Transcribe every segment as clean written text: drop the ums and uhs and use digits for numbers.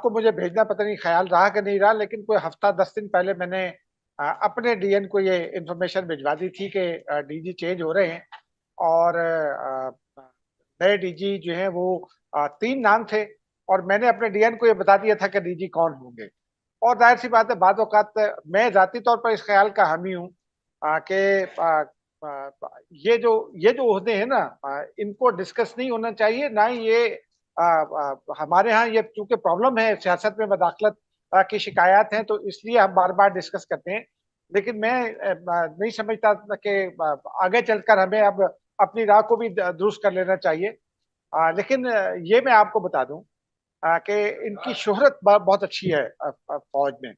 आपको मुझे भेजना पता नहीं ख्याल रहा कि नहीं रहा, लेकिन कोई हफ्ता 10 दिन पहले मैंने अपने डीएन को ये इन्फॉर्मेशन भिजवा दी थी कि डीजी चेंज हो रहे हैं। और नए डीजी जो है वो 3 नाम थे, और मैंने अपने डीएन को ये बता दिया था कि डीजी कौन होंगे। और जाहिर सी बात है, बाद औकात मैं जाती तौर पर इस ख्याल का हामी हूँ कि ये जो ओहदे हैं ना, इनको डिस्कस नहीं होना चाहिए, ना ही ये हमारे यहाँ ये चूंकि प्रॉब्लम है, सियासत में मदाखलत की शिकायत हैं, तो इसलिए हम बार बार डिस्कस करते हैं। लेकिन मैं नहीं समझता कि आगे चलकर हमें अब अपनी राह को भी दुरुस्त कर लेना चाहिए। लेकिन ये मैं आपको बता दूं कि इनकी शोहरत बहुत अच्छी है फौज में।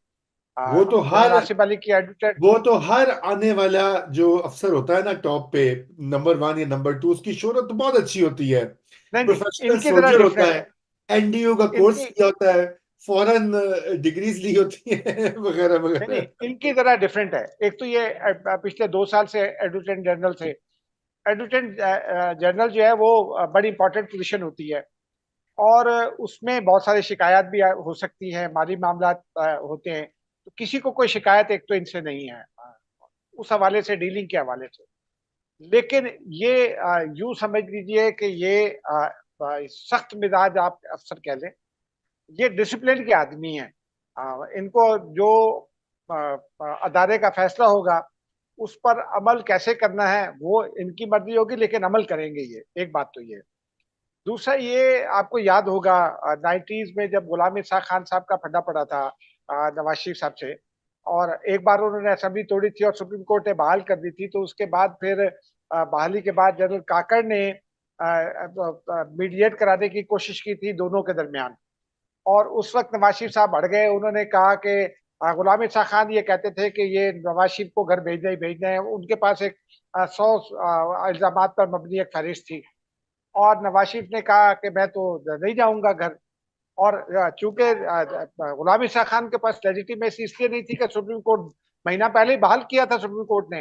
वो तो जनरल हर आसिफ अली की एडवोकेट। वो तो हर आने वाला जो अफसर होता है ना टॉप पे, नंबर 1 या नंबर 2, उसकी शोहरत तो बहुत अच्छी होती है। नहीं नहीं, प्रोफेशनल इनकी जरा सोल्जर होता डिफरेंट है, है। एनडीओ का कोर्स इनकी किया होता है, फॉरेन डिग्रीज ली होती है वगैरह नहीं नहीं, वगैरह। इनकी जरा डिफरेंट है। एक तो ये पिछले 2 साल से एडजुटेंट जनरल थे। एडजुटेंट जनरल जो है वो बड़ी इंपॉर्टेंट पोजीशन होती है, और उसमें बहुत सारी शिकायत भी हो सकती है, माली मामला होते हैं। तो किसी को कोई शिकायत एक तो इनसे नहीं है, उस हवाले से, डीलिंग के हवाले से। लेकिन ये यूं समझ लीजिए कि ये सख्त मिजाज आप अफसर कह लें। ये डिसिप्लिन के आदमी हैं। इनको जो अदारे का फैसला होगा उस पर अमल कैसे करना है वो इनकी मर्जी होगी, लेकिन अमल करेंगे ये, एक बात तो ये। दूसरा, ये आपको याद होगा 90s में जब गुलाम ईसा खान साहब का फड्डा पड़ा था नवाज शरीफ साहब से, और एक बार उन्होंने असेंबली तोड़ी थी और सुप्रीम कोर्ट ने बहाल कर दी थी, तो उसके बाद फिर बहाली के बाद जनरल काकड़ ने मीडिएट कराने की कोशिश की थी दोनों के दरमियान। और उस वक्त नवाज शरीफ साहब अड़ गए। उन्होंने कहा कि गुलाम ईसा खान ये कहते थे कि ये नवाज शरीफ को घर भेजना ही भेजना है। उनके पास एक 100 इल्जाम पर मबनी एक फहरिस्त थी, और नवाज शरीफ ने कहा कि मैं तो नहीं जाऊंगा घर। और चूंकि गुलाम ईसा खान के पास लेजिटिमेसी इसलिए नहीं थी कि सुप्रीम कोर्ट महीना पहले ही बहाल किया था सुप्रीम कोर्ट ने।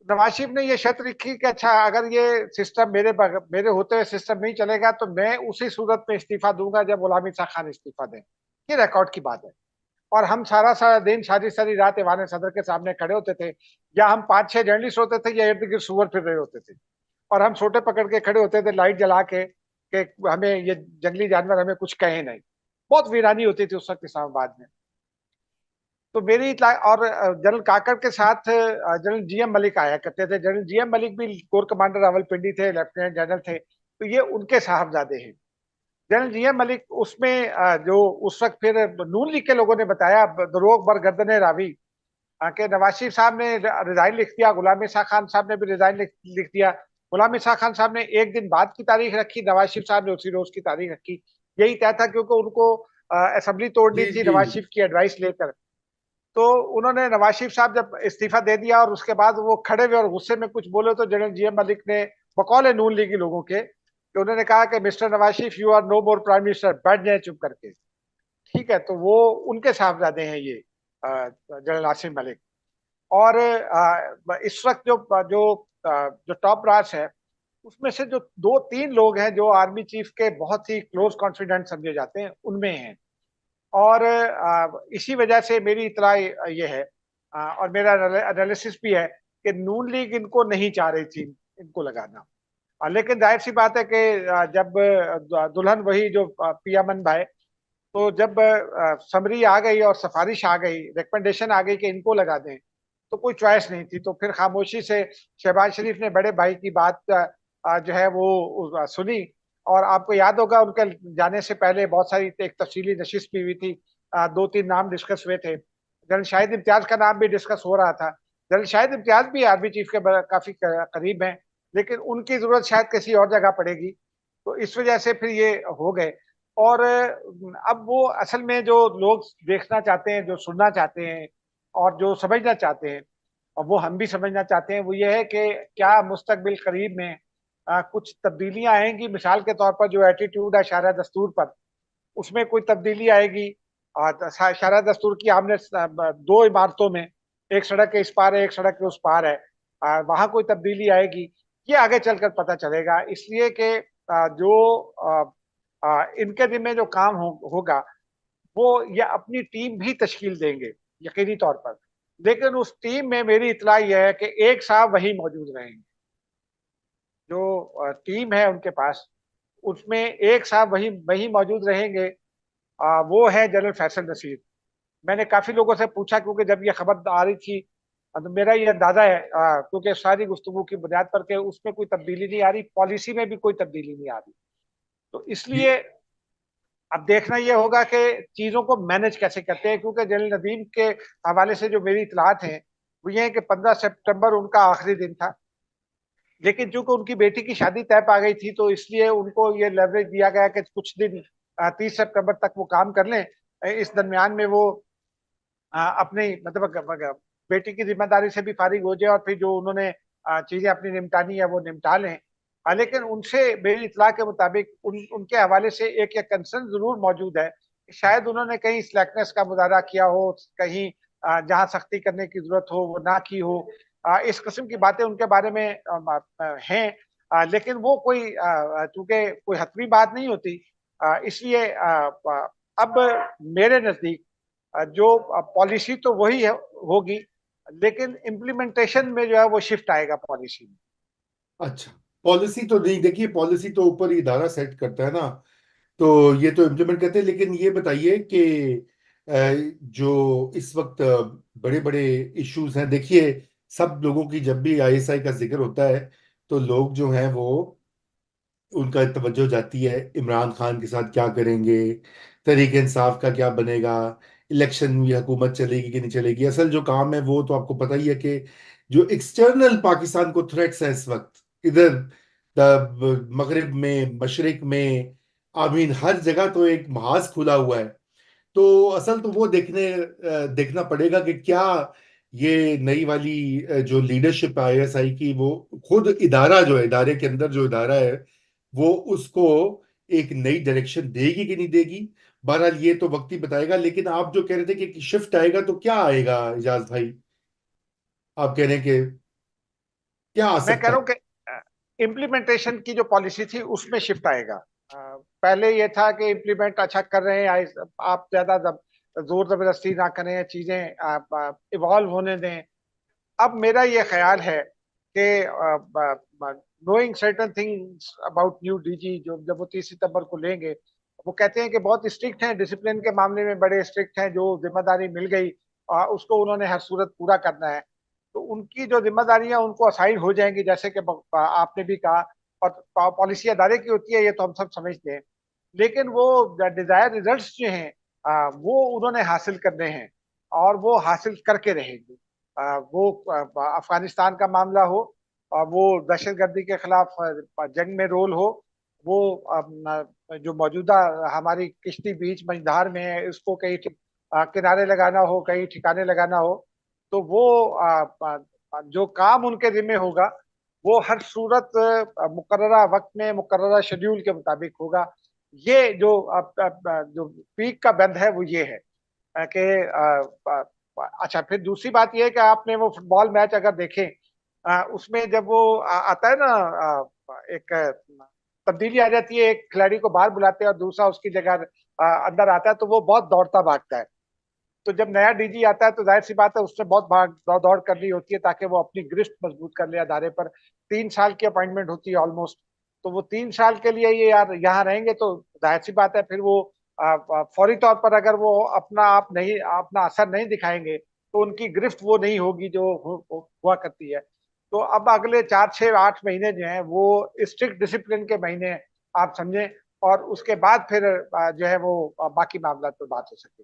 नवाज शरीफ ने ये शर्त रखी कि अच्छा, अगर ये सिस्टम मेरे होते हुए सिस्टम नहीं चलेगा तो मैं उसी सूरत में इस्तीफा दूंगा जब गुलाम ईसा खान इस्तीफा दें। ये रिकॉर्ड की बात है। और हम सारा सारा दिन, सारी सारी रात ईवान सदर के सामने खड़े होते थे, या हम 5-6 जर्नलिस्ट होते थे, या इर्द गिर्द सुअर फिर रहे होते थे, और हम छोटे पकड़ के खड़े होते थे लाइट जला के कि हमें ये जंगली जानवर हमें कुछ कहे नहीं। बहुत वीरानी होती थी उस वक्त इस्लामाबाद में। तो मेरी और जनरल काकड़ के साथ जनरल जीएम मलिक आया करते थे। जनरल जीएम मलिक भी कोर कमांडर रावलपिंडी थे, लेफ्टिनेंट जनरल थे, तो ये उनके साहबजादे हैं। जनरल जीएम मलिक उसमें जो उस वक्त फिर नून लीग के लोगों ने बताया, दरोग बरगर्दन रावी, कि नवाज शरीफ साहब ने रिजाइन लिख दिया, गुलाम ईसा खान साहब ने भी रिजाइन लिख दिया। गुलाम ईसा खान साहब ने एक दिन बाद की तारीख रखी, नवाज शरीफ साहब ने उसी रोज की तारीख रखी। यही तय था, क्योंकि उनको असेंबली तोड़नी जी थी जी। नवाज शरीफ की एडवाइस लेकर। तो उन्होंने, नवाज शरीफ साहब जब इस्तीफा दे दिया और उसके बाद वो खड़े हुए और गुस्से में कुछ बोले, तो जनरल जीएम मलिक ने बकौल नून लीगी लोगों के, कि उन्होंने कहा कि mister Nawaz Sharif, you are no more prime minister, बैठ जाए चुप करके। ठीक है, तो वो उनके साहबजादे हैं ये जनरल आसिम मलिक। और इस वक्त जो जो जो टॉप ब्रांच है, उसमें से जो 2-3 लोग हैं जो आर्मी चीफ के बहुत ही क्लोज कॉन्फिडेंट समझे जाते हैं, उनमें हैं। और इसी वजह से मेरी इतला ये है, और मेरा एनालिसिस भी है कि नून लीग इनको नहीं चाह रही थी इनको लगाना। लेकिन जाहिर सी बात है कि जब दुल्हन वही जो पियामन भाई, तो जब समरी आ गई और सिफारिश आ गई, रिकमेंडेशन आ गई कि इनको लगा दें, तो कोई चॉइस नहीं थी। तो फिर खामोशी से शहबाज शरीफ ने बड़े भाई की बात जो है वो सुनी। और आपको याद होगा, उनके जाने से पहले बहुत सारी एक तफसीली नशिस्त भी हुई थी, 2-3 नाम डिस्कस हुए थे। जनरल शाहिद इम्तियाज का नाम भी डिस्कस हो रहा था। जनरल शाहिद इम्तियाज भी आर्मी चीफ के काफी करीब हैं, लेकिन उनकी जरूरत शायद किसी और जगह पड़ेगी। तो इस वजह से फिर ये हो गए। और अब वो असल में जो लोग देखना चाहते हैं, जो सुनना चाहते हैं, और जो समझना चाहते हैं, और वो हम भी समझना चाहते हैं, वो ये है कि क्या मुस्तकबिल करीब में कुछ तब्दीलियां आएंगी। मिसाल के तौर पर जो एटीट्यूड है शारा दस्तूर पर, उसमें कोई तब्दीली आएगी। और शारा दस्तूर की आमने 2 इमारतों में, एक सड़क के इस पार है, एक सड़क के उस पार है, वहां कोई तब्दीली आएगी, ये आगे चलकर पता चलेगा। इसलिए कि जो इनके जिम्मे जो काम होगा वो ये अपनी टीम भी तश्कील देंगे यकीनी तौर पर। लेकिन उस टीम में मेरी इतला यह है कि एक साहब वही मौजूद रहेंगे। जो टीम है उनके पास, उसमें एक साहब वही वही मौजूद रहेंगे। वो है जनरल फैसल नसीर। मैंने काफी लोगों से पूछा, क्योंकि जब ये खबर आ रही थी तो मेरा ये अंदाजा है, क्योंकि सारी गुफ्तगू की बुनियाद पर के उसमें कोई तब्दीली नहीं आ रही, पॉलिसी में भी कोई तब्दीली नहीं आ रही। तो इसलिए अब देखना यह होगा कि चीजों को मैनेज कैसे करते हैं, क्योंकि जनरल नदीम के हवाले से जो मेरी इतलात हैं वो ये है कि 15 सितंबर उनका आखिरी दिन था। लेकिन चूंकि उनकी बेटी की शादी तय पा गई थी, तो इसलिए उनको ये लेवरेज दिया गया कि कुछ दिन 30 सितंबर तक वो काम कर लें। इस दरमियान में वो अपनी मतलब बेटी की जिम्मेदारी से भी फारिग हो जाए, और फिर जो उन्होंने चीजें अपनी निपटानी है वो निपटा लें। लेकिन उनसे मेरी इतला के मुताबिक उनके हवाले से एक कंसर्न जरूर मौजूद है कि शायद उन्होंने कहीं स्लैकनेस का मुजाहरा किया हो, कहीं जहां सख्ती करने की जरूरत हो वो ना की हो। इस किस्म की बातें उनके बारे में हैं। लेकिन वो कोई चूंकि कोई हतमी बात नहीं होती, इसलिए अब मेरे नजदीक जो पॉलिसी तो वही है होगी, लेकिन इम्प्लीमेंटेशन में जो है वो शिफ्ट आएगा पॉलिसी में। अच्छा, पॉलिसी तो नहीं, देखिए पॉलिसी तो ऊपर ही इदारा सेट करता है ना, तो ये तो इम्प्लीमेंट करते हैं। लेकिन ये बताइए कि अ, जो इस वक्त बड़े बड़े इश्यूज हैं, देखिए सब लोगों की जब भी आईएसआई का जिक्र होता है तो लोग जो हैं वो उनका तवज्जो जाती है इमरान खान के साथ क्या करेंगे, तहरीक इंसाफ का क्या बनेगा, इलेक्शन में हुकूमत चलेगी कि नहीं चलेगी। असल जो काम है वो तो आपको पता ही है कि जो एक्सटर्नल पाकिस्तान को थ्रेट्स है इस वक्त, इधर मगरिब में, मशरिक में, आमीन हर जगह तो एक महाज खुला हुआ है। तो असल तो वो देखना पड़ेगा कि क्या ये नई वाली जो लीडरशिप है आईएसआई की, वो खुद इदारा जो है, इदारे के अंदर जो इदारा है वो उसको एक नई डायरेक्शन देगी कि नहीं देगी। बहरहाल ये तो वक्त ही बताएगा। लेकिन आप जो कह रहे थे कि शिफ्ट आएगा, तो क्या आएगा इजाज भाई? आप कह रहे हैं कि क्या आ मैं कह सकता रहा है? हूँ कि इम्प्लीमेंटेशन की जो पॉलिसी थी उसमें शिफ्ट आएगा। पहले ये था कि इम्प्लीमेंट अच्छा कर रहे हैं, आप ज्यादा जोर जबरदस्ती ना करें, चीजें इवॉल्व होने दें। अब मेरा ये ख्याल है कि knowing certain things about new DG, जो जब वो 30 सितंबर को लेंगे, वो कहते हैं कि बहुत स्ट्रिक्ट हैं, डिसिप्लिन के मामले में बड़े स्ट्रिक्ट हैं, जो जिम्मेदारी मिल गई उसको उन्होंने हर सूरत पूरा करना है। तो उनकी जो जिम्मेदारियां उनको असाइन हो जाएंगी, जैसे कि आपने भी कहा। और पॉलिसी अदारे की होती है, ये तो हम सब समझते हैं। लेकिन वो डिजायर रिजल्ट्स जो हैं वो उन्होंने हासिल करने हैं, और वो हासिल करके रहेंगे। वो अफगानिस्तान का मामला हो, और वो दहशतगर्दी के खिलाफ जंग में रोल हो, वो जो मौजूदा हमारी किश्ती बीच मझधार में है इसको कहीं किनारे लगाना हो, कहीं ठिकाने लगाना हो, तो वो जो काम उनके जिम्मे होगा वो हर सूरत मुकर्ररा वक्त में मुकर्ररा शेड्यूल के मुताबिक होगा। ये जो जो पीक का बंद है वो ये है कि अच्छा, फिर दूसरी बात ये है कि आपने वो फुटबॉल मैच अगर देखें, उसमें जब वो आता है ना, एक तब्दीली आ जाती है, एक खिलाड़ी को बाहर बुलाते हैं और दूसरा उसकी जगह अंदर आता है, तो वो बहुत दौड़ता भागता है। तो जब नया डीजी आता है तो जाहिर सी बात है उससे बहुत भाग दौड़ दौड़ करनी होती है, ताकि वो अपनी गिरफ्त मजबूत कर ले अदारे पर। 3 साल की अपॉइंटमेंट होती है ऑलमोस्ट। तो वो 3 साल के लिए ये यार यहाँ रहेंगे, तो जाहिर सी बात है फिर वो फौरी तौर पर अगर वो अपना आप नहीं अपना असर नहीं दिखाएंगे तो उनकी गिरफ्त वो नहीं होगी जो हुआ करती है। तो अब अगले 4 6 8 महीने जो हैं वो स्ट्रिक्ट डिसिप्लिन के महीने आप समझें, और उसके बाद फिर जो है वो बाकी मामला पर बात हो सके।